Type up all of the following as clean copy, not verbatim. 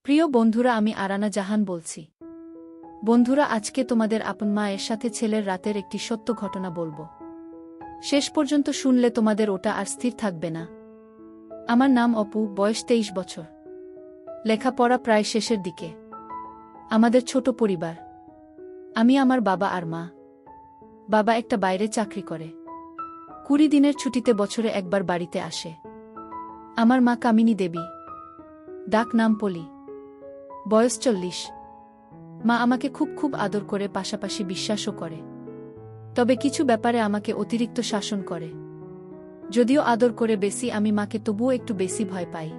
প্রিয় বন্ধুরা, আমি আরানা জাহান বলছি। বন্ধুরা, আজকে তোমাদের আপন মায়ের সাথে ছেলের রাতের একটি সত্য ঘটনা বলবো। শেষ পর্যন্ত শুনলে তোমাদের ওটা আর স্থির থাকবে না। আমার নাম অপু, বয়স 23 বছর। লেখাপড়া প্রায় শেষের দিকে। আমাদের ছোট পরিবার। আমি, আমার বাবা আর মা। বাবা একটা বাইরে চাকরি করে। 20 দিনের ছুটিতে বছরে একবার বাড়িতে আসে। আমার মা কামিনী দেবী, ডাক নাম পলি, বয়স 40। মা আমাকে খুব খুব আদর করে, পাশাপাশি বিশ্বাসও করে। তবে কিছু ব্যাপারে আমাকে অতিরিক্ত শাসন করে। যদিও আদর করে বেশি, আমি মাকে তবুও একটু বেশি ভয় পাই।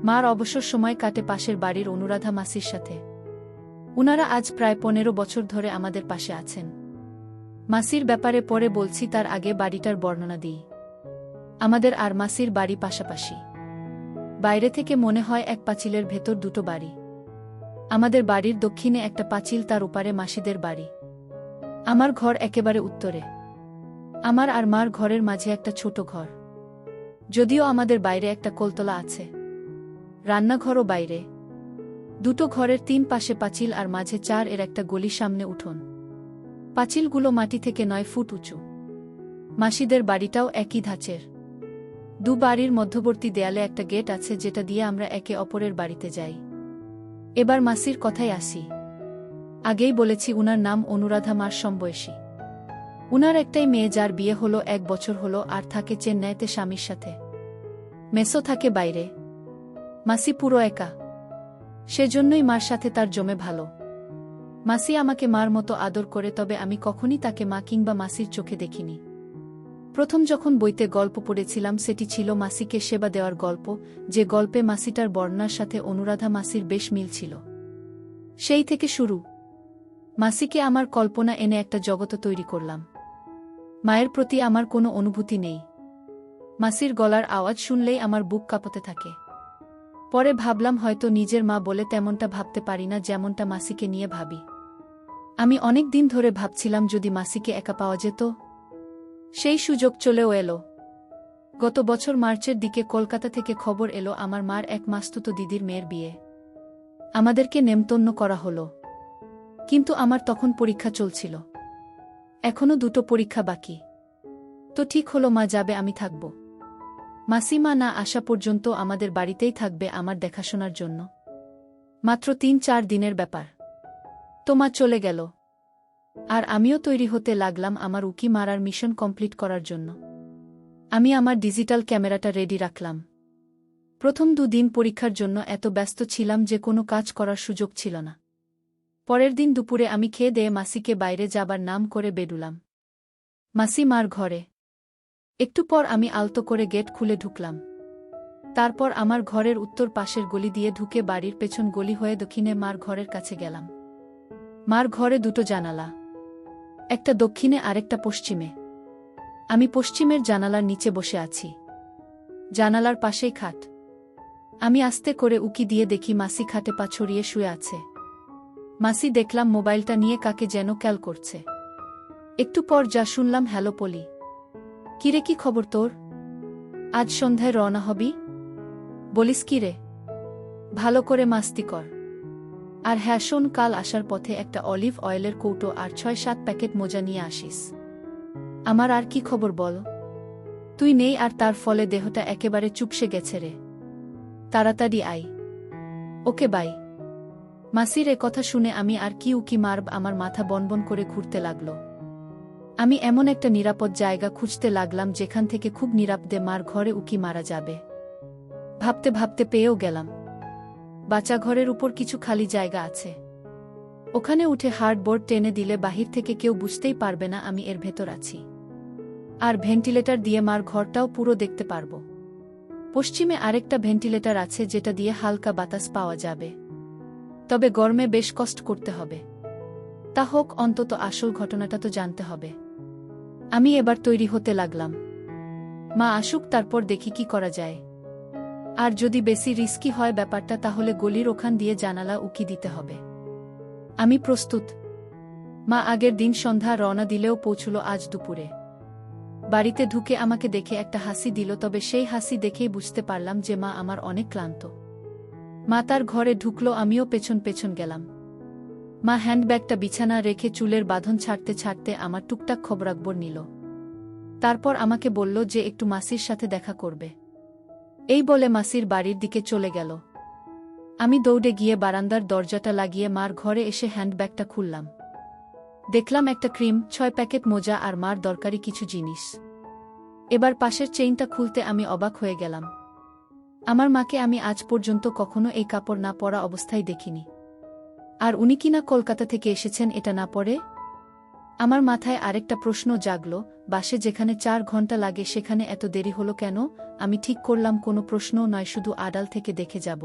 মার অবসর সময় কাটে পাশের বাড়ির অনুরাধা মাসির সাথে। উনারা আজ প্রায় 15 বছর ধরে আমাদের পাশে আছেন। মাসির ব্যাপারে পরে বলছি, তার আগে বাড়িটার বর্ণনা দিই। আমাদের আর মাসির বাড়ি পাশাপাশি। বাইরে থেকে মনে হয় এক পাঁচিলের ভেতর দুটো বাড়ি। আমাদের বাড়ির দক্ষিণে একটা পাঁচিল, তার ওপারে মাসিদের বাড়ি। আমার ঘর একেবারে উত্তরে। আমার আর মার ঘরের মাঝে একটা ছোট ঘর। যদিও আমাদের বাইরে একটা কোলতলা আছে। রান্নাঘরও বাইরে। দুটো ঘরের 3 পাশে পাঁচিল আর মাঝে 4 এর একটা গলি, সামনে উঠোন। পাঁচিলগুলো মাটি থেকে 9 ফুট উঁচু। মাসিদের বাড়িটাও একই ধাঁচের। দু বাড়ির মধ্যবর্তী দেয়ালে একটা গেট আছে, যেটা দিয়ে আমরা একে অপরের বাড়িতে যাই। এবার মাসির কথাই আসি। আগেই বলেছি, উনার নাম অনুরাধা, মার সমবয়সী। উনার একটাই মেয়ে, যার বিয়ে হলো 1 বছর হলো, আর থাকে চেন্নাইতে স্বামীর সাথে। মেসো থাকে বাইরে। মাসি পুরো একা। সেজন্যই মার সাথে তার জমে ভালো। মাসি আমাকে মার মতো আদর করে, তবে আমি কখনই তাকে মা কিংবা মাসির চোখে দেখিনি। প্রথম যখন বইতে গল্প পড়েছিলাম, সেটি ছিল মাসিকে সেবা দেওয়ার গল্প, যে গল্পে মাসিটার বর্ণনার সাথে অনুরাধা মাসির বেশ মিল ছিল। সেই থেকে শুরু। মাসিকে আমার কল্পনা এনে একটা জগৎ তৈরি করলাম। মায়ের প্রতি আমার কোনো অনুভূতি নেই। মাসির গলার আওয়াজ শুনলেই আমার বুক কাঁপতে থাকে। পরে ভাবলাম, হয়তো নিজের মা বলে তেমনটা ভাবতে পারি না, যেমনটা মাসিকে নিয়ে ভাবি। আমি অনেক দিন ধরে ভাবছিলাম, যদি মাসিকে একা পাওয়া যেত। সেই সুযোগ চলেও এলো। গত বছর মার্চের দিকে কলকাতা থেকে খবর এলো, আমার মার এক মাসতুতো দিদির মেয়ের বিয়ে। আমাদেরকে নেমন্তন্ন করা হলো। কিন্তু আমার তখন পরীক্ষা চলছিল। এখনো 2টো পরীক্ষা বাকি। তো ঠিক হলো, মা যাবে, আমি থাকব। মাসিমা না আসা পর্যন্ত আমাদের বাড়িতেই থাকবে আমার দেখাশোনার জন্য। মাত্র 3-4 দিনের ব্যাপার। তো মা চলে গেল। আর আমিও তৈরি হতে লাগলাম আমার উকি মারার মিশন কমপ্লিট করার জন্য। আমি আমার ডিজিটাল ক্যামেরাটা রেডি রাখলাম। প্রথম 2 দিন পরীক্ষার জন্য এত ব্যস্ত ছিলাম যে কোনো কাজ করার সুযোগ ছিল না। পরের দিন দুপুরে আমি খেয়ে দিয়ে মাসিকে বাইরে যাবার নাম করে বেরুলাম। মাসি মার ঘরে। একটু পর আমি আলতো করে গেট খুলে ঢুকলাম। তারপর আমার ঘরের উত্তর পাশের গলি দিয়ে ঢুকে বাড়ির পেছন গলি হয়ে দক্ষিণে মার ঘরের কাছে গেলাম। মার ঘরে 2টো জানালা। একটা দক্ষিণে, আরেকটা পশ্চিমে। আমি পশ্চিমের জানালার নিচে বসে আছি। জানালার পাশেই খাট। আমি আস্তে করে উকি দিয়ে দেখি মাসি খাটে পা ছড়িয়ে শুয়ে আছে। মাসি দেখলাম মোবাইলটা নিয়ে কাকে যেন ক্যাল করছে। একটু পর যা শুনলাম, হ্যালো পলি, কিরে, কি খবর তোর? আজ সন্ধ্যায় রওনা হবি? বলিস কি রে? ভালো করে মাস্তি কর। আর হ্যাঁ শোন, কাল আসার পথে একটা অলিভ অয়েলের কৌটো আর 6-7 প্যাকেট মোজা নিয়ে আসিস। আমার আর কি খবর বল? তুই নেই, আর তার ফলে দেহটা একেবারে চুপসে গেছে রে। তাড়াতাড়ি আয়। ওকে, বাই। মাসির এ কথা শুনে আমি আর কি উকি মারব, আমার মাথা বনবন করে ঘুরতে লাগল। আমি এমন একটা নিরাপদ জায়গা খুঁজতে লাগলাম, যেখান থেকে খুব নিরাপদে মার ঘরে উকি মারা যাবে। ভাবতে ভাবতে পেয়েও গেলাম। বাচ্চা ঘরের উপর কিছু খালি জায়গা আছে। ওখানে উঠে হার্ডবোর্ড টেনে দিলে বাহির থেকে কেউ বুঝতেই পারবে না আমি এর ভেতর আছি। আর ভেন্টিলেটর দিয়ে মার ঘরটাও পুরো দেখতে পারব। পশ্চিমে আরেকটা ভেন্টিলেটর আছে, যেটা দিয়ে হালকা বাতাস পাওয়া যাবে। তবে গরমে বেশ কষ্ট করতে হবে। তা হোক, অন্তত আসল ঘটনাটা তো জানতে হবে। আমি এবার তৈরি হতে লাগলাম। মা আসুক, তারপর দেখি কি করা যায়। আর যদি বেশি রিস্কি হয় ব্যাপারটা, তাহলে গলির ওখান দিয়ে জানালা উকি দিতে হবে। আমি প্রস্তুত। মা আগের দিন সন্ধ্যা রওনা দিলেও পৌঁছল আজ দুপুরে। বাড়িতে ঢুকে আমাকে দেখে একটা হাসি দিল, তবে সেই হাসি দেখেই বুঝতে পারলাম যে মা আমার অনেক ক্লান্ত। মা তার ঘরে ঢুকলো, আমিও পেছন পেছন গেলাম। মা হ্যান্ডব্যাগটা বিছানা রেখে চুলের বাঁধন ছাড়তে ছাড়তে আমার টুকটাক খবরাখবর নিল। তারপর আমাকে বলল যে একটু মাসির সাথে দেখা করবে। এই বলে মাসির বাড়ির দিকে চলে গেল। আমি দৌড়ে গিয়ে বারান্দার দরজাটা লাগিয়ে মার ঘরে এসে হ্যান্ডব্যাগটা খুললাম। দেখলাম একটা ক্রিম, 6 প্যাকেট মোজা আর মার দরকারি কিছু জিনিস। এবার পাশের চেইনটা খুলতে আমি অবাক হয়ে গেলাম। আমার মাকে আমি আজ পর্যন্ত কখনো এই কাপড় না পরা অবস্থায় দেখিনি। আর উনি কিনা কলকাতা থেকে এসেছেন এটা না পরে? আমার মাথায় আরেকটা প্রশ্ন জাগল, বাসে যেখানে 4 ঘন্টা লাগে সেখানে এত দেরি হলো কেন? আমি ঠিক করলাম কোনো প্রশ্নও নয়, শুধু আড়াল থেকে দেখে যাব।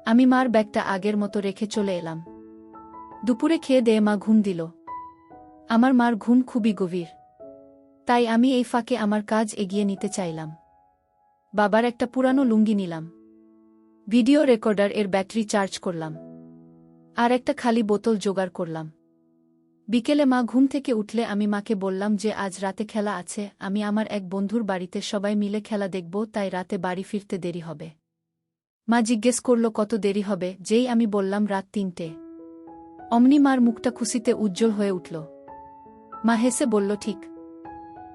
আমি মার ব্যাগটা আগের মতো রেখে চলে এলাম। দুপুরে খেয়ে দেয়ে মা ঘুম দিল। আমার মার ঘুম খুবই গভীর, তাই আমি এই ফাঁকে আমার কাজ এগিয়ে নিতে চাইলাম। বাবার একটা পুরানো লুঙ্গি নিলাম, ভিডিও রেকর্ডার এর ব্যাটারি চার্জ করলাম, আর একটা খালি বোতল জোগাড় করলাম। বিকেলে মা ঘুম থেকে উঠলে আমি মাকে বললাম যে আজ রাতে খেলা আছে, আমি আমার এক বন্ধুর বাড়িতে সবাই মিলে খেলা দেখব, তাই রাতে বাড়ি ফিরতে দেরি হবে। মা জিজ্ঞেস করল কত দেরি হবে, যেই আমি বললাম রাত 3টে। অমনি মার মুখটা খুশিতে উজ্জ্বল হয়ে উঠল। মা হেসে বলল ঠিক।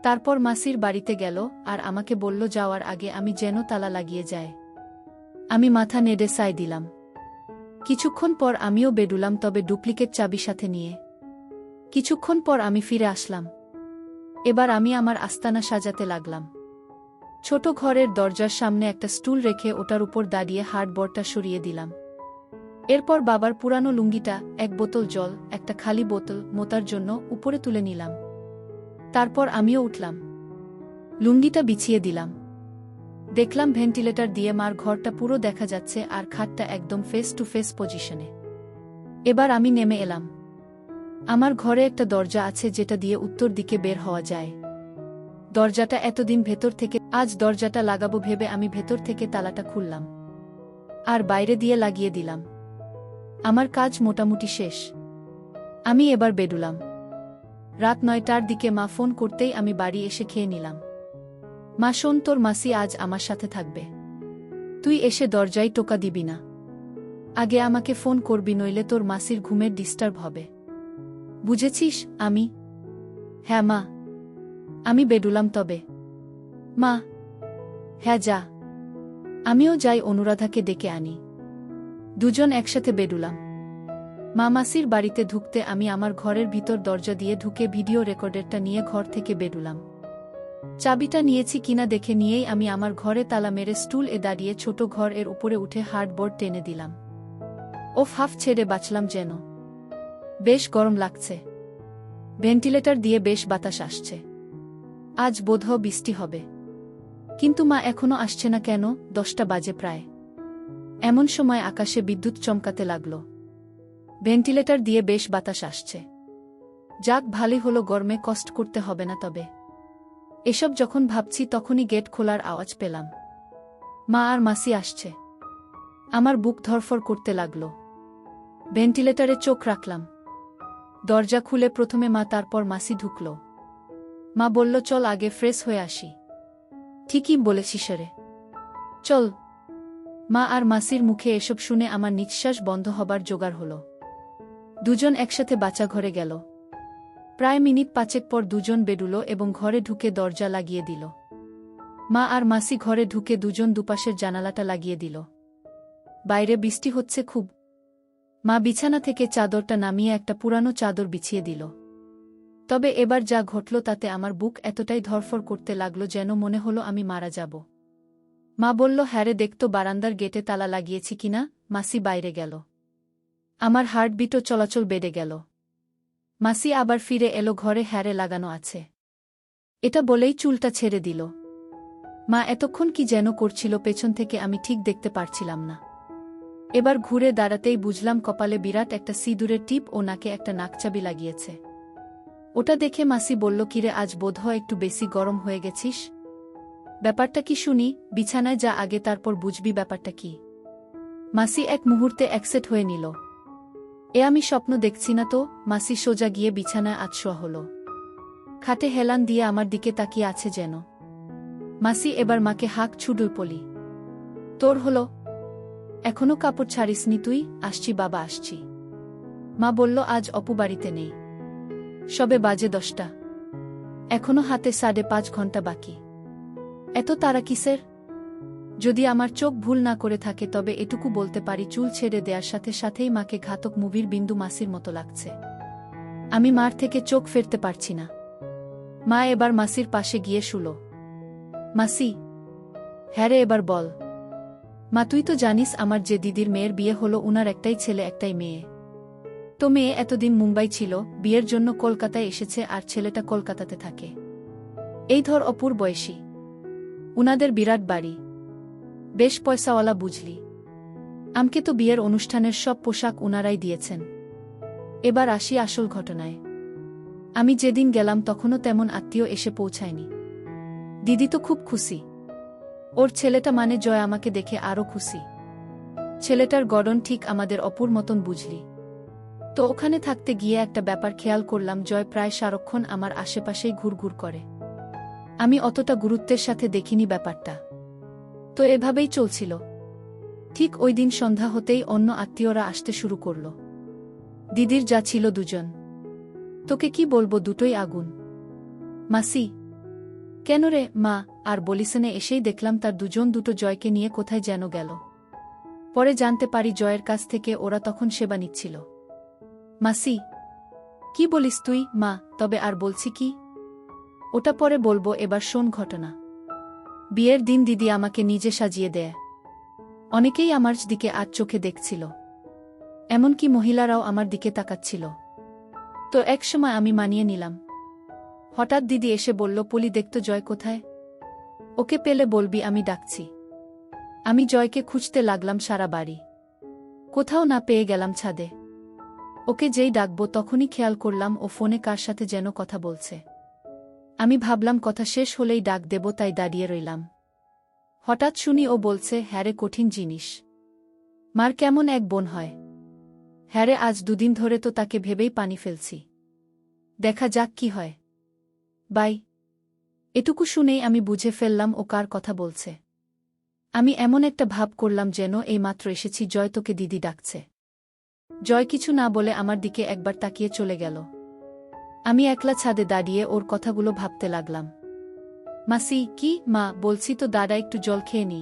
তারপর মাসির বাড়িতে গেল আর আমাকে বলল যাওয়ার আগে আমি যেন তালা লাগিয়ে যায়। আমি মাথা নেড়ে সায় দিলাম। কিছুক্ষণ পর আমিও বেডুলাম, তবে ডুপ্লিকেট চাবি সাথে নিয়ে। কিছুক্ষণ পর আমি ফিরে আসলাম। এবার আমি আমার আস্তানা সাজাতে লাগলাম। ছোট ঘরের দরজার সামনে একটা স্টুল রেখে ওটার উপর দাঁড়িয়ে হার্ডবোর্ডটা সরিয়ে দিলাম। এরপর বাবার পুরানো লুঙ্গিটা, এক বোতল জল, একটা খালি বোতল মোতার জন্য উপরে তুলে নিলাম। তারপর আমিও উঠলাম, লুঙ্গিটা বিছিয়ে দিলাম। দেখলাম ভেন্টিলেটর দিয়ে মার ঘরটা পুরো দেখা যাচ্ছে আর খাটটা একদম ফেস টু ফেস পজিশনে। এবার আমি নেমে এলাম। আমার ঘরে একটা দরজা আছে যেটা দিয়ে উত্তর দিকে বের হওয়া যায়। দরজাটা এতদিন ভেতর থেকে, আজ দরজাটা লাগাবো ভেবে আমি ভেতর থেকে তালাটা খুললাম আর বাইরে দিয়ে লাগিয়ে দিলাম। আমার কাজ মোটামুটি শেষ। আমি এবার বেডুলাম। রাত 9টার দিকে মা ফোন করতেই আমি বাড়ি এসে খেয়ে নিলাম। মা, শোন, তোর মাসি আজ আমার সাথে থাকবে। তুই এসে দরজায় টোকা দিবি না। আগে আমাকে ফোন করবি, নইলে তোর মাসির ঘুমের ডিস্টার্ব হবে। বুঝেছিস? আমি হ্যাঁ মা। আমি বেডুলাম তবে। মা হ্যাঁ যা। আমিও যাই, অনুরাধাকে ডেকে আনি। দুজন একসাথে বেডুলাম। মা মাসির বাড়িতে ঢুকতে আমি আমার ঘরের ভিতর দরজা দিয়ে ঢুকে ভিডিও রেকর্ডারটা নিয়ে ঘর থেকে বেডুলাম। চাবিটা নিয়েছি কিনা দেখে নিয়েই আমি আমার ঘরে তালা মেরে স্টুল এ দাঁড়িয়ে ছোট ঘর এর উপরে উঠে হার্ডবোর্ড টেনে দিলাম। ওফ, হাফ ছেড়ে বাঁচলাম যেন। বেশ গরম লাগছে। ভেন্টিলেটর দিয়ে বেশ বাতাস আসছে। আজ বোধহয় বৃষ্টি হবে। কিন্তু মা এখনো আসছে না কেন? 10টা বাজে প্রায়। এমন সময় আকাশে বিদ্যুৎ চমকাতে লাগল। ভেন্টিলেটর দিয়ে বেশ বাতাস আসছে। যাক, ভালোই হলো, গরমে কষ্ট করতে হবে না। তবে এসব যখন ভাবছি তখনই গেট খোলার আওয়াজ পেলাম। মা আর মাসি আসছে। আমার বুক ধরফর করতে লাগল। ভেন্টিলেটরে চোখ রাখলাম। দরজা খুলে প্রথমে মা, তারপর মাসি ঢুকল। মা বলল, চল আগে ফ্রেশ হয়ে আসি। ঠিকই বলেছিস রে, চল। মা আর মাসির মুখে এসব শুনে আমার নিঃশ্বাস বন্ধ হবার জোগাড় হল। দুজন একসাথে বাচ্চা ঘরে গেল। প্রায় মিনিট 5 পর দুজন বেডুলো এবং ঘরে ঢুকে দরজা লাগিয়ে দিল। মা আর মাসি ঘরে ঢুকে দুজন দুপাশের জানালাটা লাগিয়ে দিল। বাইরে বৃষ্টি হচ্ছে খুব। মা বিছানা থেকে চাদরটা নামিয়ে একটা পুরানো চাদর বিছিয়ে দিল। তবে এবার যা ঘটল তাতে আমার বুক এতটাই ধরফর করতে লাগল যেন মনে হলো আমি মারা যাব। মা বলল, হ্যারে দেখতো বারান্দার গেটে তালা লাগিয়েছি কিনা। মাসি বাইরে গেল। আমার হার্টবিটও চলাচল বেড়ে গেল। মাসি আবার ফিরে এলো ঘরে, হ্যারে লাগানো আছে। এটা বলেই চুলটা ছেড়ে দিল। মা এতক্ষণ কি যেন করছিল পেছন থেকে, আমি ঠিক দেখতে পারছিলাম না। এবার ঘুরে দাঁড়াতেই বুঝলাম কপালে বিরাট একটা সিঁদুরের টিপ ও নাকে একটা নাকচাবি লাগিয়েছে। ওটা দেখে মাসি বলল, কিরে, আজ বোধহয় একটু বেশি গরম হয়ে গেছিস। ব্যাপারটা কি শুনি? বিছানায় যা আগে, তারপর বুঝবি ব্যাপারটা কি। মাসি এক মুহূর্তে একসেট হয়ে নিল। এ আমি স্বপ্ন দেখছি না তো? মাসি সোজা গিয়ে বিছানায় আতশোয়া হল। খাটে হেলান দিয়ে আমার দিকে তাকিয়ে আছে যেন। মাসি এবার মাকে হাঁক ছুডুল পলি। তোর হলো? এখনো কাপড় ছাড়িসনি তুই? আসছি বাবা, আসছি। মা বলল, আজ অপু বাড়িতে নেই। সবে বাজে 10টা, এখনো হাতে 5.5 ঘন্টা বাকি। এত তারা কিসের? যদি আমার চোখ ভুল না করে থাকে তবে এটুকু বলতে পারি, চুল ছেড়ে দেওয়ার সাথে সাথেই মাকে ঘাতক মুভির বিন্দু মাসির মতো লাগছে। আমি মার থেকে চোখ ফেরতে পারছি না। মা এবার মাসির পাশে গিয়ে শুল। মাসি। হ্যাঁ রে, এবার বল। মা, তুই তো জানিস আমার যে দিদির মেয়ের বিয়ে হলো, উনার একটাই ছেলে একটাই মেয়ে। তো মেয়ে এতদিন মুম্বাই ছিল, বিয়ের জন্য কলকাতায় এসেছে, আর ছেলেটা কলকাতাতে থাকে। এই ধর অপুর বয়সী। উনাদের বিরাট বাড়ি, বেশ পয়সাওয়ালা বুঝলি। আমকে তো বিয়ের অনুষ্ঠানের সব পোশাক উনারাই দিয়েছেন। এবার আসি আসল ঘটনায়। আমি যেদিন গেলাম তখনও তেমন আত্মীয় এসে পৌঁছায়নি। দিদি তো খুব খুশি। ওর ছেলেটা মানে জয় আমাকে দেখে আরও খুশি। ছেলেটার গড়ন ঠিক আমাদের অপুর মতন বুঝলি। তো ওখানে থাকতে গিয়ে একটা ব্যাপার খেয়াল করলাম, জয় প্রায় সারাক্ষণ আমার আশেপাশেই ঘুরঘুর করে। আমি অতটা গুরুত্বের সাথে দেখিনি ব্যাপারটা। তো এভাবেই চলছিল। ঠিক ওই দিন সন্ধ্যা হতেই অন্য আত্মীয়রা আসতে শুরু করল। দিদির যা ছিল 2 জন। তোকে কি বলবো, দুটোই আগুন। মাসি। কেন রে? মা। আর বলিসনে এসেই দেখলাম তার 2 জন দুটো জয়কে নিয়ে কোথায় যেন গেল। পরে জানতে পারি জয়ের কাছ থেকে ওরা তখন সেবা নিচ্ছিল। মাসি। কি বলিস তুই? মা, তবে আর বলছি কি? ওটা পরে বলবো, এবার শোন ঘটনা। বিয়ের দিন দিদি আমাকে নিজে সাজিয়ে দেয়। অনেকেই আমার দিকে আজ চোখে দেখছিল, এমনকি মহিলারাও আমার দিকে তাকাচ্ছিল। তো একসময় আমি মানিয়ে নিলাম। হঠাৎ দিদি এসে বলল, পলি দেখতো জয় কোথায়? ওকে পেলে বলবি আমি ডাকছি। আমি জয়কে খুঁজতে লাগলাম সারা বাড়ি, কোথাও না পেয়ে গেলাম ছাদে। ওকে যেই ডাকবো তখনই খেয়াল করলাম ও ফোনে কার সাথে যেন কথা বলছে। আমি ভাবলাম কথা শেষ হলেই ডাক দেব, তাই দাঁড়িয়ে রইলাম। হঠাৎ শুনি ও বলছে, হ্যারে কঠিন জিনিস। মার কেমন এক বোন হয়। হ্যারে আজ 2 দিন ধরে তো তাকে ভেবেই পানি ফেলছি। দেখা যাক কি হয়। বাই। এটুকু শুনেই আমি বুঝে ফেললাম ও কার কথা বলছে। আমি এমন একটা ভাব করলাম যেন এই মাত্র এসেছি, জয় তোকে দিদি ডাকছে। জয় কিছু না বলে আমার দিকে একবার তাকিয়ে চলে গেল। আমি একলা ছাদে দাঁড়িয়ে ওর কথাগুলো ভাবতে লাগলাম। মাসি। কি? মা, বলছি তো দাদা একটু জল খেয়ে নি।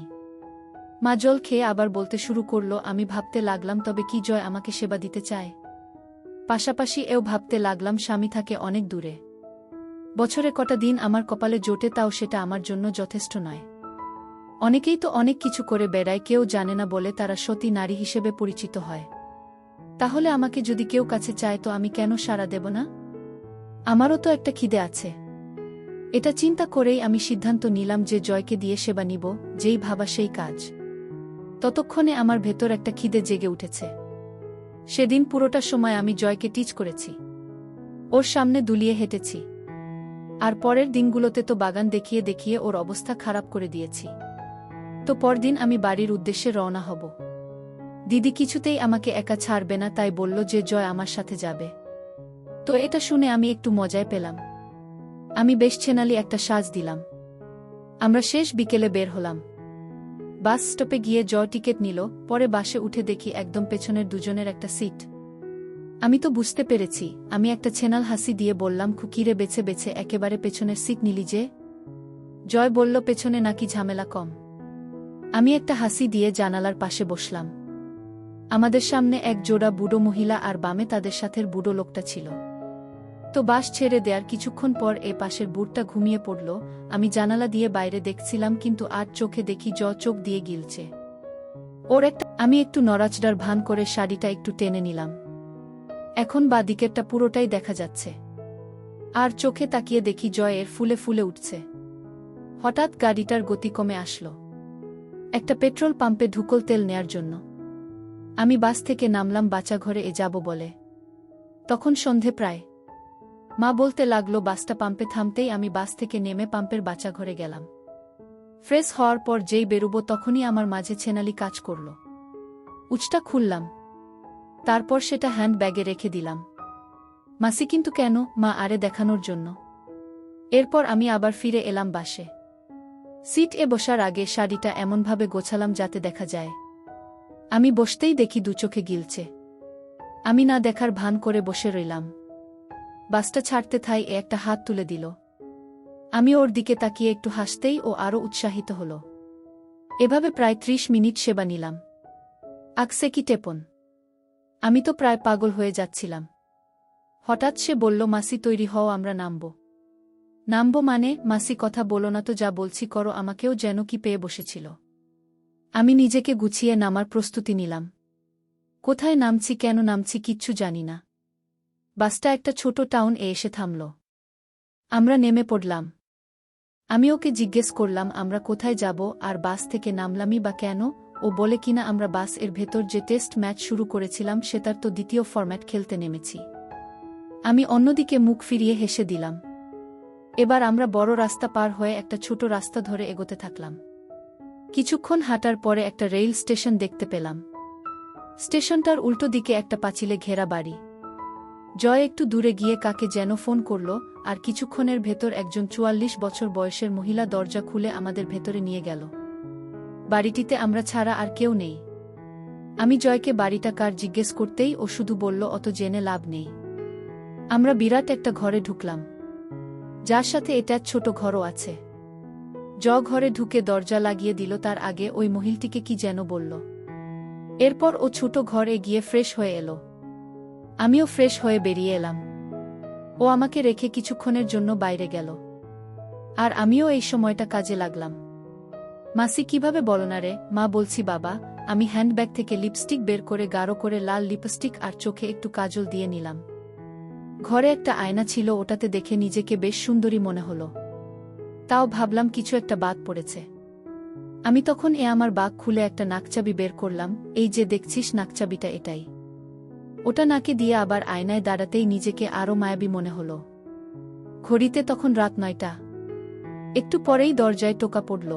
মা জল খেয়ে আবার বলতে শুরু করল। আমি ভাবতে লাগলাম, তবে কি জয় আমাকে সেবা দিতে চায়? পাশাপাশি এও ভাবতে লাগলাম, স্বামী থাকে অনেক দূরে, বছরে কটা দিন আমার কপালে জোটে, তাও সেটা আমার জন্য যথেষ্ট নয়। অনেকেই তো অনেক কিছু করে বেড়ায়, কেউ জানে না বলে তারা সতী নারী হিসেবে পরিচিত হয়। তাহলে আমাকে যদি কেউ কাছে চায় তো আমি কেন সাড়া দেব না? আমারও তো একটা খিদে আছে। এটা চিন্তা করেই আমি সিদ্ধান্ত নিলাম যে জয়কে দিয়ে সেবা নিব, যেই ভাবা সেই কাজ। ততক্ষণে আমার ভেতর একটা খিদে জেগে উঠেছে। সেদিন পুরোটা সময় আমি জয়কে টিচ করেছি, ওর সামনে দুলিয়ে হেঁটেছি। আর পরের দিনগুলোতে তো বাগান দেখিয়ে দেখিয়ে ওর অবস্থা খারাপ করে দিয়েছি। তো পরদিন আমি বাড়ির উদ্দেশ্যে রওনা হব। দিদি কিছুতেই আমাকে একা ছাড়বে না, তাই বলল যে জয় আমার সাথে যাবে। তো এটা শুনে আমি একটু মজায় পেলাম। আমি বেশ ছেনালি একটা সাজ দিলাম। আমরা শেষ বিকেলে বের হলাম। বাস স্টপে গিয়ে জয় টিকিট নিল। পরে বাসে উঠে দেখি একদম পেছনের 2 জনের একটা সিট। আমি তো বুঝতে পেরেছি। আমি একটা ছেনাল হাসি দিয়ে বললাম, খুকিরে বেছে বেছে একেবারে পেছনের সিট নিলি যে? জয় বলল, পেছনে নাকি ঝামেলা কম। আমি একটা হাসি দিয়ে জানালার পাশে বসলাম। আমাদের সামনে এক জোড়া বুড়ো মহিলা আর বামে তাদের সাথের বুড়ো লোকটা ছিল। তো বাস ছেড়ে দেওয়ার কিছুক্ষণ পর এ পাশের বুড়টা ঘুমিয়ে পড়ল। আমি জানালা দিয়ে বাইরে দেখছিলাম, কিন্তু আর চোখে দেখি চোখ দিয়ে গিলছে। আমি একটু নড়াচড়ার ভান করে শাড়িটা একটু টেনে নিলাম। এখন বাঁ দিকেরটা পুরোটাই দেখা যাচ্ছে। আর চোখে তাকিয়ে দেখি জয়ের ফুলে ফুলে উঠছে। হঠাৎ গাড়িটার গতি কমে আসলো একটা পেট্রোল পাম্পে ঢুকল তেল নেয়ার জন্য। আমি বাস থেকে নামলাম বাচ্চাঘরে যাব বলে। তখন সন্ধে প্রায়। মা বলতে লাগলো বাসটা পাম্পে থামতেই আমি বাস থেকে নেমে পাম্পের বাচ্চাঘরে গেলাম। ফ্রেশ হওয়ার পর যেই বেরুব তখনই আমার মাঝে ছেনালি কাজ করল। উচটা খুললাম, তারপর সেটা হ্যান্ড ব্যাগে রেখে দিলাম। মাসি। কিন্তু কেন? মা। আরে দেখানোর জন্য। এরপর আমি আবার ফিরে এলাম বাসে। সিট এ বসার আগে শাড়িটা এমনভাবে গোছালাম যাতে দেখা যায় আমি বসতেই দেখি দু চোখে গিলছে। আমি না দেখার ভান করে বসে রইলাম। বাসটা ছাড়তে থাই এ একটা হাত তুলে দিল। আমি ওর দিকে তাকিয়ে একটু হাসতেই ও আরও উৎসাহিত হল। এভাবে প্রায় ৩০ মিনিট সেবা নিলাম। আকসে কি টেপন। আমি তো প্রায় পাগল হয়ে যাচ্ছিলাম। হঠাৎ সে বলল, মাসি তৈরি হও, আমরা নামব। নামব মানে? মাসি কথা বলো না তো, যা বলছি করো। আমাকেও যেন কি পেয়ে বসেছিল। আমি নিজেকে গুছিয়ে নামার প্রস্তুতি নিলাম। কোথায় নামছি, কেন নামছি কিচ্ছু জানি না। বাসটা একটা ছোট টাউন এসে থামল। আমরা নেমে পড়লাম। আমি ওকে জিজ্ঞেস করলাম আমরা কোথায় যাব আর বাস থেকে নামলামই বা কেন। ও বলে কিনা আমরা বাস এর ভেতর যে টেস্ট ম্যাচ শুরু করেছিলাম সেটার তো দ্বিতীয় ফরম্যাট খেলতে নেমেছি। আমি অন্যদিকে মুখ ফিরিয়ে হেসে দিলাম। এবার আমরা বড় রাস্তা পার হয়ে একটা ছোট রাস্তা ধরে এগোতে থাকলাম। কিছুক্ষণ হাঁটার পরে একটা রেল স্টেশন দেখতে পেলাম। স্টেশনটার উল্টো দিকে একটা পাঁচিলে ঘেরা বাড়ি। জয় একটু দূরে গিয়ে কাকে যেন ফোন করল, আর কিছুক্ষণের ভেতর একজন ৪৪ বছর বয়সের মহিলা দরজা খুলে আমাদের ভেতরে নিয়ে গেল। বাড়িটিতে আমরা ছাড়া আর কেউ নেই। আমি জয়কে বাড়িটা কার জিজ্ঞেস করতেই ও শুধু বলল, অত জেনে লাভ নেই। আমরা বিরাট একটা ঘরে ঢুকলাম, যার সাথে এটা ছোট ঘরও আছে। ঘরে ঢুকে দরজা লাগিয়ে দিল, তার আগে ওই মহিলাটিকে কি যেন বলল। এরপর ও ছোট ঘরে গিয়ে ফ্রেশ হয়ে এলো। আমিও ফ্রেশ হয়ে বেরিয়ে এলাম। ও আমাকে রেখে কিছুক্ষণের জন্য বাইরে গেল, আর আমিও এই সময়টা কাজে লাগলাম। মাসি কিভাবে বলো না রে? মা বলছি বাবা। আমি হ্যান্ডব্যাগ থেকে লিপস্টিক বের করে গাঢ় করে লাল লিপস্টিক আর চোখে একটু কাজল দিয়ে নিলাম। ঘরে একটা আয়না ছিল, ওটাতে দেখে নিজেকে বেশ সুন্দরী মনে হলো। তাও ভাবলাম কিছু একটা বাদ পড়েছে। আমি তখন আমার ব্যাগ খুলে একটা নাকচাবি বের করলাম। এই যে দেখছিস নাকচাবিটা, এটাই। ওটা নাকে দিয়ে আবার আয়নায় দাঁড়াতেই নিজেকে আরও মায়াবী মনে হলো। ঘড়িতে তখন রাত ৯টা। একটু পরেই দরজায় টোকা পড়ল।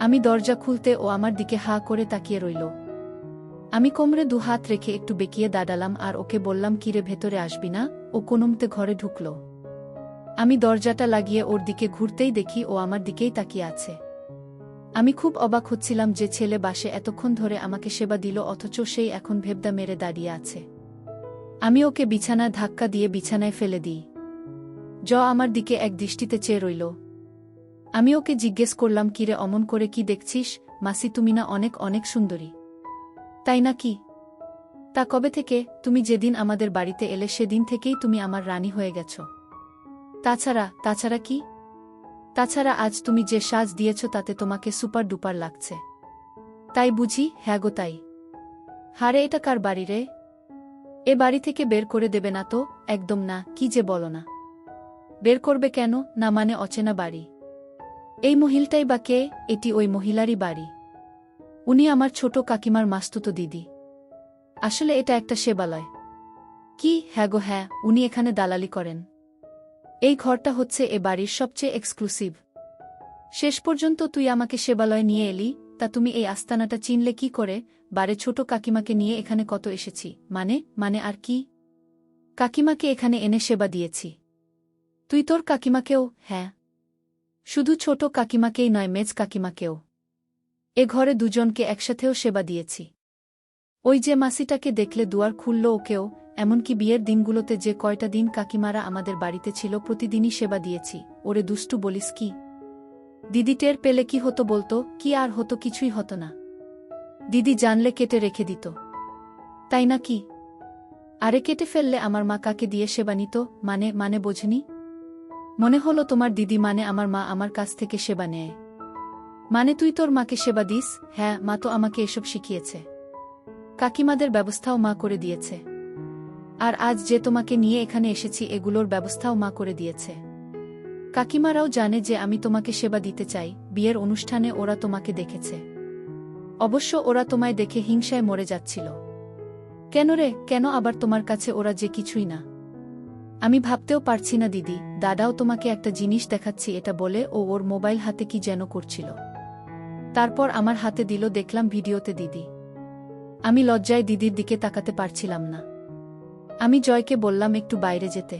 আমি দরজা খুলতে ও আমার দিকে হা করে তাকিয়ে রইল। আমি কোমরে ২ হাত রেখে একটু বেঁকিয়ে দাঁড়ালাম আর ওকে বললাম, কিরে ভেতরে আসবি না? ও কোনোমতে ঘরে ঢুকল। আমি দরজাটা লাগিয়ে ওর দিকে ঘুরতেই দেখি ও আমার দিকেই তাকিয়ে আছে। আমি খুব অবাক হচ্ছিলাম যে ছেলে বাসে এতক্ষণ ধরে আমাকে সেবা দিল, অথচ সেই এখন ভেবদা মেরে দাঁড়িয়ে আছে। আমি ওকে বিছানায় ধাক্কা দিয়ে বিছানায় ফেলে দিই। আমার দিকে এক দৃষ্টিতে চেয়ে রইল। আমি ওকে জিজ্ঞেস করলাম, কিরে অমন করে কি দেখছিস? মাসি তুমি না অনেক অনেক সুন্দরী, তাই না কি? তা কবে থেকে? তুমি যেদিন আমাদের বাড়িতে এলে সেদিন থেকেই তুমি আমার রানী হয়ে গেছ। তাছাড়া কি? তাছাড়া আজ তুমি যে সাজ দিয়েছ তাতে তোমাকে সুপার ডুপার লাগছে। তাই বুঝি? হ্যাঁ গো তাই। হারে এটা কার বাড়ি রে? এ বাড়ি থেকে বের করে দেবে না তো? একদম না। কি যে বলো না। বের করবে কেন? না মানে অচেনা বাড়ি। এই মহিলাটাই বা কে? এটি ওই মহিলারই বাড়ি। উনি আমার ছোট কাকিমার মাস্তুতো দিদি। আসলে এটা একটা সেবালয়। কি? হ্যাঁ গো হ্যাঁ, উনি এখানে দালালি করেন। এই ঘরটা হচ্ছে এ বাড়ির সবচেয়ে এক্সক্লুসিভ। শেষ পর্যন্ত তুই আমাকে সেবালয় নিয়ে এলি, তা তুমি এই আস্তানাটা চিনলে কি করে? বারে ছোট কাকিমাকে নিয়ে এখানে কত এসেছি। মানে আর কি? কাকিমাকে এখানে এনে সেবা দিয়েছি। তুই তোর কাকিমাকেও? হ্যাঁ, শুধু ছোট কাকিমাকেই নয়, মেজ কাকিমাকেও। এ ঘরে দুজনকে একসাথেও সেবা দিয়েছি। ওই যে মাসিটাকে দেখলে দুয়ার খুলল, ওকেও। এমনকি বিয়ের দিনগুলোতে যে কয়টা দিন কাকিমারা আমাদের বাড়িতে ছিল প্রতিদিনই সেবা দিয়েছি। ওরে দুষ্টু বলিস কি? দিদি টের পেলে কি হতো বলতো? কি আর হতো? কিছুই হতো না। দিদি জানলে কেটে রেখে দিত। তাই না কি? আরে কেটে ফেললে আমার মা কাকে দিয়ে সেবা নিত? মানে বোঝনি? মনে হলো তোমার দিদি মানে আমার মা আমার কাছ থেকে সেবা নেয়। মানে তুই তোর মাকে সেবা দিস? হ্যাঁ, মা তো আমাকে এসব শিখিয়েছে। কাকিমাদের ব্যবস্থাও মা করে দিয়েছে। আর আজ যে তোমাকে নিয়ে এখানে এসেছি এগুলোর ব্যবস্থাও মা করে দিয়েছে। কাকিমারাও জানে যে আমি তোমাকে সেবা দিতে চাই। বিয়ের অনুষ্ঠানে ওরা তোমাকে দেখেছে। অবশ্য ওরা তোমায় দেখে হিংসায় মরে যাচ্ছিল। কেন রে? কেন আবার? তোমার কাছে ওরা যে কিছুই না। আমি ভাবতেও পারছি না দিদি। দাদাও তোমাকে একটা জিনিস দেখাচ্ছি, এটা বলে ও ওর মোবাইল হাতে কি যেন করছিল। তারপর আমার হাতে দিল, দেখলাম ভিডিওতে দিদি। আমি লজ্জায় দিদির দিকে তাকাতে পারছিলাম না। আমি জয়কে বললাম একটু বাইরে যেতে।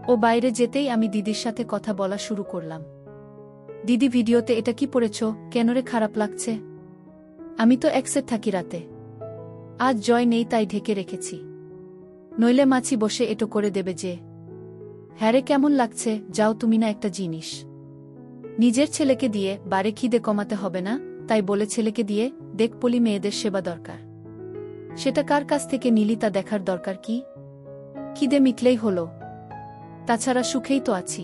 ও বাইরে যেতেই আমি দিদির সাথে কথা বলা শুরু করলাম। দিদি ভিডিওতে এটা কি পড়েছ? কেন রে, খারাপ লাগছে? আমি তো একসেট থাকি রাতে। আজ জয় নেই তাই ঢেকে রেখেছি, নইলে মাছি বসে এটো করে দেবে যে। হ্যারে কেমন লাগছে, যাও তুমি না একটা জিনিস। নিজের ছেলেকে দিয়ে বারে খিদে কমাতে হবে না, তাই বলে ছেলেকে দিয়ে দেখ পলি মেয়েদের সেবা দরকার। সেটা কার কাছ থেকে নিলি তা দেখার দরকার কি? খিদে মিটলেই হলো। তাছাড়া সুখেই তো আছি।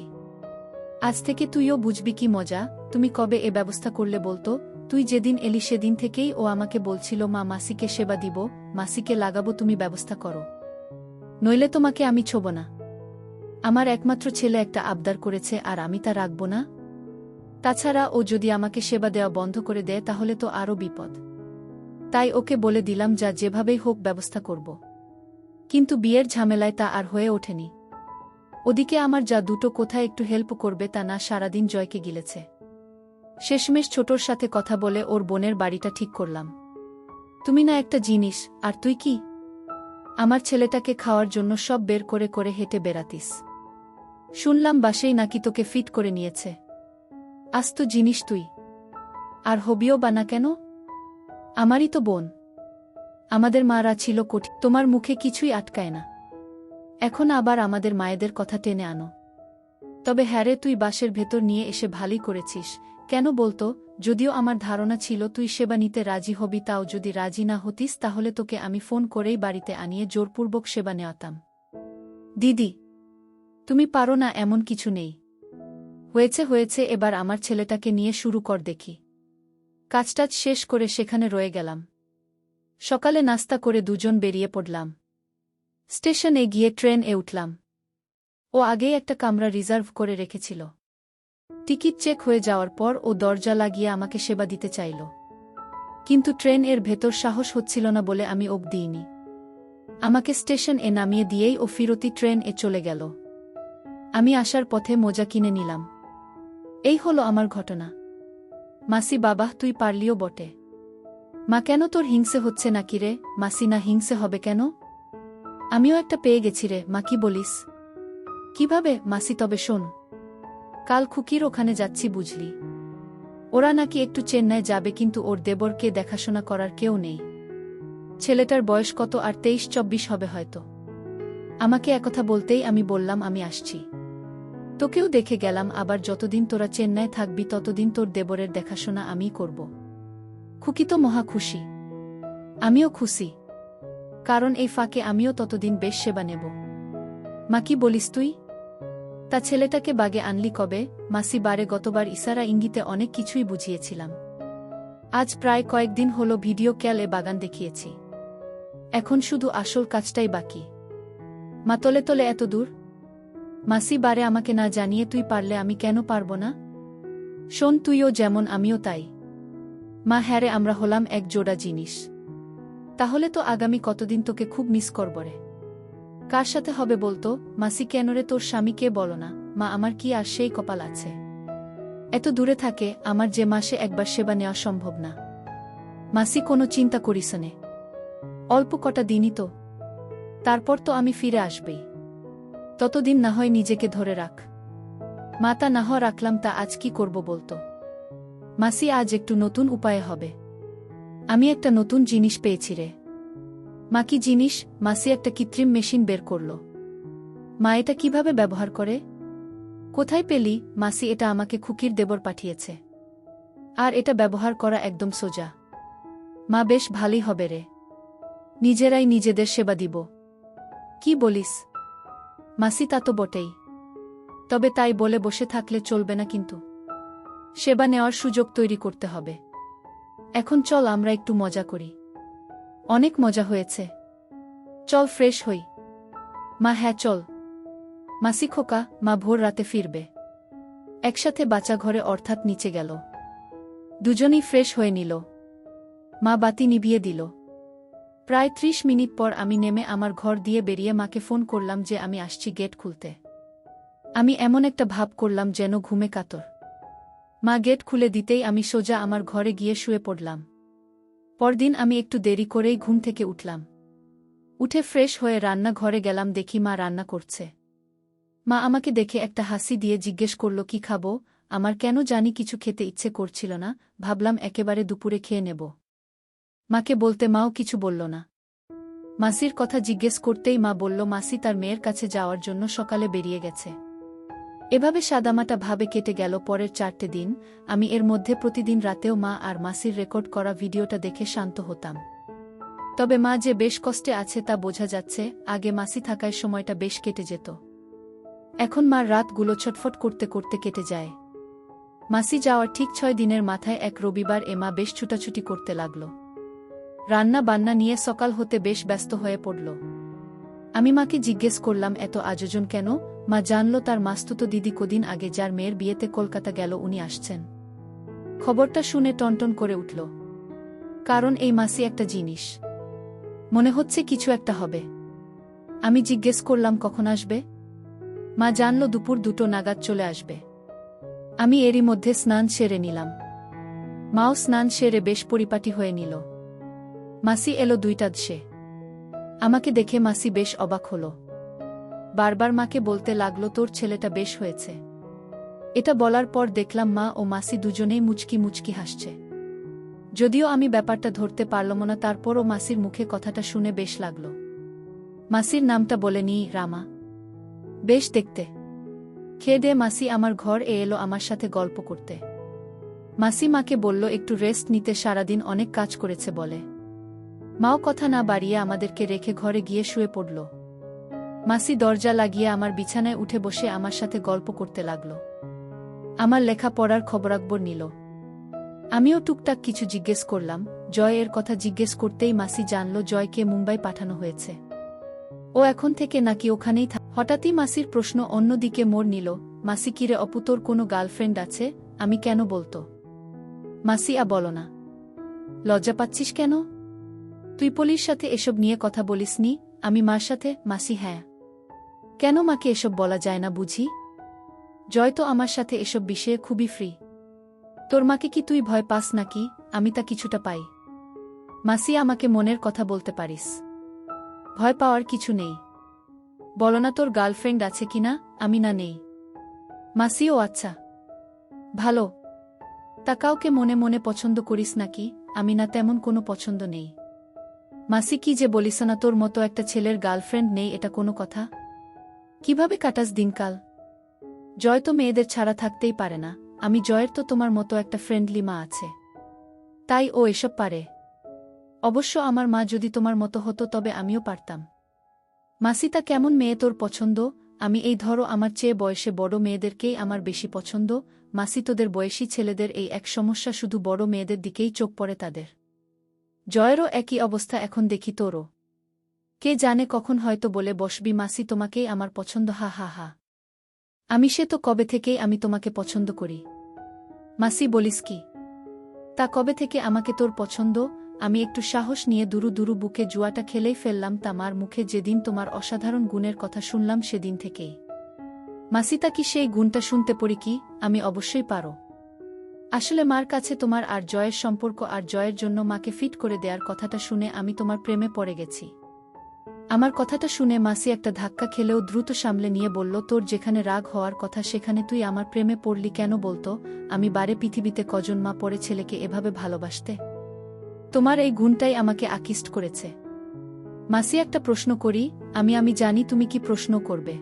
আজ থেকে তুইও বুঝবি কি মজা। তুমি কবে এ ব্যবস্থা করলে বলতো? তুই যেদিন এলি সেদিন থেকেই ও আমাকে বলছিল মা মাসিকে সেবা দিব, মাসিকে লাগাবো, তুমি ব্যবস্থা করো, নইলে তোমাকে আমি ছোব না। আমার একমাত্র ছেলে একটা আবদার করেছে আর আমি তা রাখব না? তাছাড়া ও যদি আমাকে সেবা দেওয়া বন্ধ করে দেয় তাহলে তো আরও বিপদ। তাই ওকে বলে দিলাম যা যেভাবেই হোক ব্যবস্থা করব। কিন্তু বিয়ের ঝামেলায় তা আর হয়ে ওঠেনি। ওদিকে আমার যা দুটো কোথায় একটু হেল্প করবে তা না, সারাদিন জয়কে গিলেছে। শেষমেশ ছোটর সাথে কথা বলে ওর বোনের বাড়িটা ঠিক করলাম। তুমি না একটা জিনিস, আর তুই কি? আমার ছেলেটাকে খাওয়ার জন্য সব বের করে করে হেঁটে বেড়াতিস। শুনলাম বাসেই নাকি তোকে ফিট করে নিয়েছে। আস্ত জিনিস তুই। আর হবিও বা না কেন? আমারই তো বোন। আমাদের মারা ছিল কঠিন, তোমার মুখে কিছুই আটকায় না। এখন আবার আমাদের মায়েদের কথা টেনে আনো। তবে হ্যারে, তুই বাসের ভেতর নিয়ে এসে ভালোই করেছিস। কেন বলতো? যদিও আমার ধারণা ছিল তুই সেবা নিতে রাজি হবি, তাও যদি রাজি না হতিস তাহলে তোকে আমি ফোন করেই বাড়িতে আনিয়ে জোরপূর্বক সেবা নেওয়াতাম। দিদি, তুমি পারো না এমন কিছু নেই। হয়েছে হয়েছে, এবার আমার ছেলেটাকে নিয়ে শুরু কর দেখি। কাজটাজ শেষ করে সেখানে রয়ে গেলাম। সকালে নাস্তা করে দুজন বেরিয়ে পড়লাম। স্টেশনে গিয়ে ট্রেন এ উঠলাম। ও আগেই একটা কামরা রিজার্ভ করে রেখেছিল। টিকিট চেক হয়ে যাওয়ার পর ও দরজা লাগিয়ে আমাকে সেবা দিতে চাইল, কিন্তু ট্রেন এর ভেতর সাহস হচ্ছিল না বলে আমি ওকে দিইনি। আমাকে স্টেশন এ নামিয়ে দিয়েই ও ফিরতি ট্রেন এ চলে গেল। আমি আসার পথে মোজা কিনে নিলাম। এই হলো আমার ঘটনা। মাসি, বাবা তুই পারলিও বটে। মা, কেন তোর হিংসে হচ্ছে নাকি রে? মাসি, না হিংসে হবে কেন? আমিও একটা পেয়ে গেছি রে। মা, কি বলিস? কিভাবে? মাসি, তবে শোন, কাল খুকির ওখানে যাচ্ছি বুঝলি। ওরা নাকি একটু চেন্নাই যাবে, কিন্তু ওর দেবরকে দেখাশোনা করার কেউ নেই। ছেলেটার বয়স কত আর 23-24 হবে হয়তো। আমাকে একথা বলতেই আমি বললাম আমি আসছি। তোকেও দেখে গেলাম, আবার যতদিন তোরা চেন্নাই থাকবি ততদিন তোর দেবরের দেখাশোনা আমিই করব। খুকি তো মহা খুশি। আমিও খুশি, কারণ এই ফাঁকে আমিও ততদিন বেশ সেবা নেব। মা, কি বলিস তুই? তা ছেলেটাকে বাগে আনলি কবে? মাসি, বারে গতবার ইশারা ইঙ্গিতে অনেক কিছুই বুঝিয়েছিলাম। আজ প্রায় কয়েকদিন হলো ভিডিও কলে বাগান দেখিয়েছি। এখন শুধু আসল কাজটাই বাকি। মা, তলে তলে এত দূর? মাসি, বারে আমাকে না জানিয়ে তুই পারলে আমি কেন পারব না? শোন, তুইও যেমন আমিও তাই। মা, হ্যারে, আমরা হলাম এক জোড়া জিনিস। তাহলে তো আগামী কতদিন তোকে খুব মিস করব রে। কার সাথে হবে বলতো? মাসি, কেন রে, তোর স্বামীকে বলো না। মা, আমার কি আর সেই কপাল আছে? এত দূরে থাকে, আমার যে মাসে একবার সেবা নেওয়া সম্ভব না। মাসি, কোনো চিন্তা করিস নে, অল্প কটা দিনই তো, তারপর তো আমি ফিরে আসবেই। ততদিন না হয় নিজেকে ধরে রাখ। মা, তা না হয় রাখলাম, তা আজ কি করব বলতো? মাসি, আজ একটু নতুন উপায়ে হবে। আমি একটা নতুন জিনিস পেয়েছি রে। মা, কি জিনিস? মাসি একটা কৃত্রিম মেশিন বের করল। মা, এটা কিভাবে ব্যবহার করে? কোথায় পেলি? মাসি, এটা আমাকে খুকির দেবর পাঠিয়েছে। আর এটা ব্যবহার করা একদম সোজা। মা, বেশ ভালোই হবে রে। নিজেরাই নিজেদের সেবা দিব। কি বলিস? মাসি, তা তো বটেই। তবে তাই বলে বসে থাকলে চলবে না, কিন্তু সেবা নেওয়ার সুযোগ তৈরি করতে হবে। এখন চল আমরা একটু মজা করি। অনেক মজা হয়েছে, চল ফ্রেশ হই। মা, হ্যাঁ চল। মাসি, খোকা, মা ভোর রাতে ফিরবে। একসাথে বাচ্চা ঘরে অর্থাৎ নিচে গেল। দুজনেই ফ্রেশ হয়ে নিল। মা বাতি নিভিয়ে দিল। প্রায় 30 মিনিট পর আমি নেমে আমার ঘর দিয়ে বেরিয়ে মাকে ফোন করলাম যে আমি আসছি গেট খুলতে। আমি এমন একটা ভাব করলাম যেন ঘুমে কাতর। মা গেট খুলে দিতেই আমি সোজা আমার ঘরে গিয়ে শুয়ে পড়লাম। পরদিন আমি একটু দেরি করেই ঘুম থেকে উঠলাম। উঠে ফ্রেশ হয়ে রান্না ঘরে গেলাম, দেখি মা রান্না করছে। মা আমাকে দেখে একটা হাসি দিয়ে জিজ্ঞেস করল কি খাবো। আমার কেন জানি কিছু খেতে ইচ্ছে করছিল না, ভাবলাম একেবারে দুপুরে খেয়ে নেব। মাকে বলতে মাও কিছু বলল না। মাসির কথা জিজ্ঞেস করতেই মা বলল মাসি তার মেয়ের কাছে যাওয়ার জন্য সকালে বেরিয়ে গেছে। এভাবে সাদামাটা ভাবে কেটে গেল পরের 4টে দিন। আমি এর মধ্যে প্রতিদিন রাতেও মা আর মাসির রেকর্ড করা ভিডিওটা দেখে শান্ত হতাম। তবে মা যে বেশ কষ্টে আছে তা বোঝা যাচ্ছে। আগে মাসি থাকায় সময়টা বেশ কেটে যেত। এখন মার রাতগুলো ছটফট করতে করতে কেটে যায়। মাসি যাওয়ার ঠিক 6 দিনের মাথায় এক রবিবার মা বেশ ছুটাছুটি করতে লাগল। রান্না বান্না নিয়ে সকাল হতে বেশ ব্যস্ত হয়ে পড়ল। আমি মাকে জিজ্ঞেস করলাম এত আয়োজন কেন? মা জানল তার মাস্তুতো দিদি কদিন আগে যার মেয়ের বিয়েতে কলকাতা গেল উনি আসছেন। খবরটা শুনে টনটন করে উঠল। কারণ এই মাসি একটা জিনিস, মনে হচ্ছে কিছু একটা হবে। আমি জিজ্ঞেস করলাম কখন আসবে? মা জানল দুপুর 2টো নাগাদ চলে আসবে। আমি এরই মধ্যে স্নান সেরে নিলাম। মাও স্নান সেরে বেশ পরিপাটি হয়ে নিল। মাসি এলো 2টা দেশে। আমাকে দেখে মাসি বেশ অবাক হল। বারবার মাকে বলতে লাগলো তোর ছেলেটা বেশ হয়েছে। এটা বলার পর দেখলাম মা ও মাসি দুজনেই মুচকি মুচকি হাসছে। যদিও আমি ব্যাপারটা ধরতে পারলাম না, তারপরও মাসির মুখে কথাটা শুনে বেশ লাগল। মাসির নামটা বলেনি, রামা। বেশ দেখতে। খেয়ে দিয়ে মাসি আমার ঘর এলো আমার সাথে গল্প করতে। মাসি মাকে বলল একটু রেস্ট নিতে, সারাদিন অনেক কাজ করেছে বলে। মাও কথা না বাড়িয়ে আমাদেরকে রেখে ঘরে গিয়ে শুয়ে পড়ল। মাসি দরজা লাগিয়ে আমার বিছানায় উঠে বসে আমার সাথে গল্প করতে লাগল। আমার লেখাপড়ার খবরাখবর নিল। আমিও টুকটাক কিছু জিজ্ঞেস করলাম। জয়ের কথা জিজ্ঞেস করতেই মাসি জানল জয়কে মুম্বাই পাঠানো হয়েছে। ও এখন থেকে নাকি ওখানেই হঠাৎই মাসির প্রশ্ন অন্যদিকে মোড় নিল। মাসি কিরে অপু, তোর কোনো গার্লফ্রেন্ড আছে? আমি কেন বলতো? মাসি বলো না। লজ্জা পাচ্ছিস কেন? তুই পলির সাথে এসব নিয়ে কথা বলিসনি? আমি মার সাথে। মাসি হ্যাঁ। কেন মাকে এসব বলা যায় না বুঝি? জয় তো আমার সাথে এসব বিষয়ে খুবই ফ্রি। তোর মাকে কি তুই ভয় পাস নাকি? আমি তা কিছুটা পাই। মাসি আমাকে মনের কথা বলতে পারিস। ভয় পাওয়ার কিছু নেই। বলো না তোর গার্লফ্রেন্ড আছে কিনা? আমি না নেই। মাসি ও আচ্ছা, ভালো। তা কাউকে মনে মনে পছন্দ করিস নাকি? আমি না, তেমন কোনো পছন্দ নেই। মাসি কি যে বলিস না, তোর মতো একটা ছেলের গার্লফ্রেন্ড নেই এটা কোনো কথা? কিভাবে কাটাস দিনকাল? জয় তো মেয়েদের ছাড়া থাকতেই পারে না। আমি জয়ের তো তোমার মতো একটা ফ্রেন্ডলি মা আছে, তাই ও এসব পারে। অবশ্য আমার মা যদি তোমার মতো হতো তবে আমিও পারতাম। মাসি তা কেমন মেয়ে তোর পছন্দ? আমি এই ধরো আমার চেয়ে বয়সে বড় মেয়েদেরকেই আমার বেশি পছন্দ। মাসি তোদের বয়সী ছেলেদের এই এক সমস্যা, শুধু বড় মেয়েদের দিকেই চোখ পড়ে তাদের। জয়েরও একই অবস্থা এখন দেখি তোরও। কে জানে কখন হয়তো বলে বসবি মাসি তোমাকেই আমার পছন্দ। হা হা হা। আমি সে তো কবে থেকেই আমি তোমাকে পছন্দ করি। মাসি বলিস কি? তা কবে থেকে আমাকে তোর পছন্দ? আমি একটু সাহস নিয়ে দুরু দুরু বুকে জুয়াটা খেলেই ফেললাম। তামার মুখে যেদিন তোমার অসাধারণ গুণের কথা শুনলাম সেদিন থেকেই। মাসি তা কি সেই গুণটা শুনতে পড়ি কি? আমি অবশ্যই পারো। আসলে মার কাছে তোমার আর জয়ের সম্পর্ক আর জয়ের জন্য মাকে ফিট করে দেওয়ার কথাটা শুনে আমি তোমার প্রেমে পড়ে গেছি। আমার কথাটা শুনে মাসি একটা ধাক্কা খেলেও দ্রুত সামলে নিয়ে বলল, তোর যেখানে রাগ হওয়ার কথা সেখানে তুই আমার প্রেমে পড়লি কেন বলতো? আমি বারে পৃথিবীতে কজন মা পড়ে ছেলেকে এভাবে ভালোবাসতে? তোমার এই গুণটাই আমাকে আকৃষ্ট করেছে। মাসি একটা প্রশ্ন করি? আমি জানি তুমি কি প্রশ্ন করবে।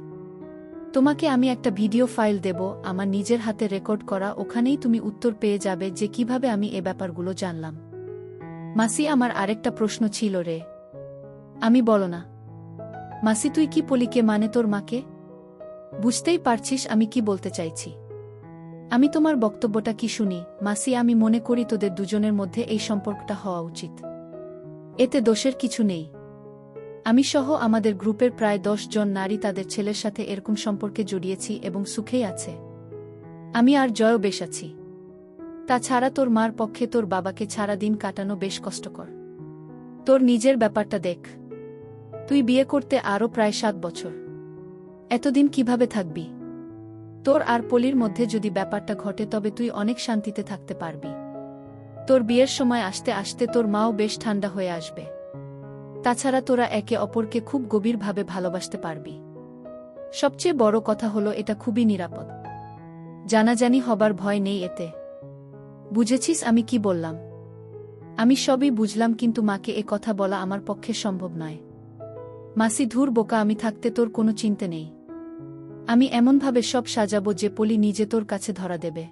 তোমাকে আমি একটা ভিডিও ফাইল দেব আমার নিজের হাতে রেকর্ড করা, ওখানেই তুমি উত্তর পেয়ে যাবে যে কিভাবে আমি এ ব্যাপারগুলো জানলাম। মাসি আমার আরেকটা প্রশ্ন ছিল রে। আমি বলো না। মাসি তুই কি পলিকে মানে তোর মাকে? বুঝতেই পারছিস আমি কি বলতে চাইছি। আমি তোমার বক্তব্যটা কি শুনি। মাসি আমি মনে করি তোদের দুজনের মধ্যে এই সম্পর্কটা হওয়া উচিত। এতে দোষের কিছু নেই। আমি সহ আমাদের গ্রুপের প্রায় 10 জন নারী তাদের ছেলের সাথে এরকম সম্পর্কে জড়িয়েছি এবং সুখেই আছে। আমি আর জয়ও বেশ আছি। তাছাড়া তোর মার পক্ষে তোর বাবাকে ছাড়া দিন কাটানো বেশ কষ্টকর। তোর নিজের ব্যাপারটা দেখ। তুই বিয়ে করতে আরও প্রায় 7 বছর। এতদিন কিভাবে থাকবি? তোর আর পলির মধ্যে যদি ব্যাপারটা ঘটে তবে তুই অনেক শান্তিতে থাকতে পারবি। তোর বিয়ের সময় আসতে আসতে তোর মাও বেশ ঠান্ডা হয়ে আসবে। তাছাড়া তোরা একে অপরকে খুব গভীরভাবে ভালোবাসতে পারবি। সবচেয়ে বড় কথা হলো এটা খুবই নিরাপদ। জানাজানি হবার ভয় নেই এতে। বুঝেছিস আমি কি বললাম? আমি সবই বুঝলাম, কিন্তু মাকে এ কথা বলা আমার পক্ষে সম্ভব নয়। মাসি, ধুর বোকা, আমি থাকতে তোর কোনো চিন্তা নেই। আমি এমনভাবে সব সাজাবো যে পলি নিজে তোর কাছে ধরা দেবে।